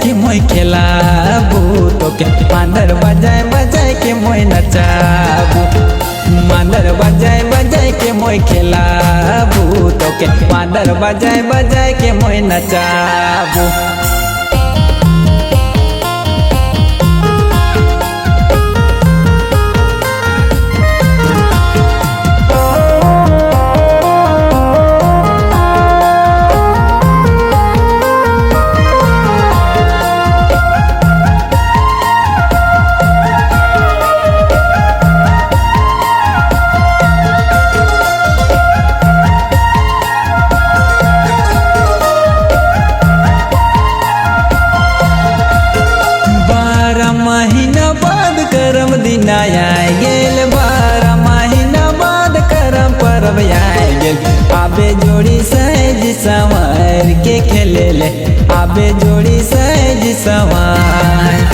के मोय खेलाबू तो के मांदर बजाए बजाए के मोय नचाबू मांदर बजाए बजाए के मोय खेलाबू तो के मांदर बजाए बजाए के मोय नचाबू। महीना बाद करम दिन आए गेल 12 महीना बाद करम परब आए गेल आबे जोड़ी सहज संवार के खेले ले आबे जोड़ी सहज संवार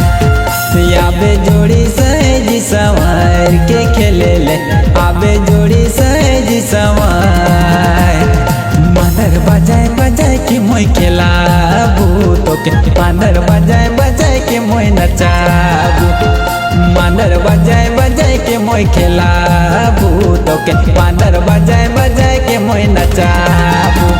आबे जोड़ी सहज संवार के खेले ले आबे जोड़ी सहज संवार मांदर बजाए बजाए के मोय खेलाबू तो के मांदर बजाए बजाए के मोय नचाबू मांदर बजाए बजाए के मोय खेलाबू तो के मांदर बजाए बजाए के मोय नचाबू।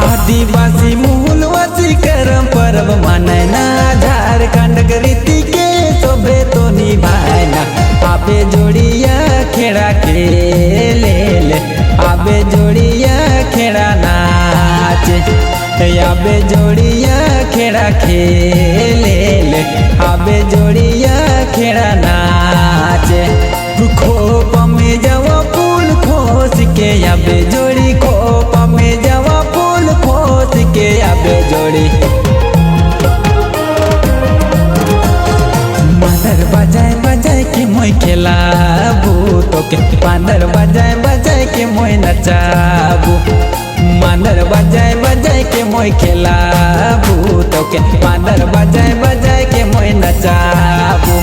आदिवासी मूलवासी करम परब माने ना झारखंड के रीति के शोभे तो निभाए ना आबे जोड़िया खेड़ा खेले ले आबे जोड़िया खेड़ा नाच आबे जोड़िया खेड़ा खेले ले आबे जोड़िया खेड़ा नाच खोप में जवा फूल खोस के आबे जोड़ी खोप में जवा फूल खोस के आबे जोड़ी मांदर बजाए बजाए के मोय खेलाबू तो के मांदर बजाए बजाए के मोय नचाबू मांदर बजाए बजाए के मोय खेलाबू तो के मांदर बजाए बजाए के मोय नचाबू।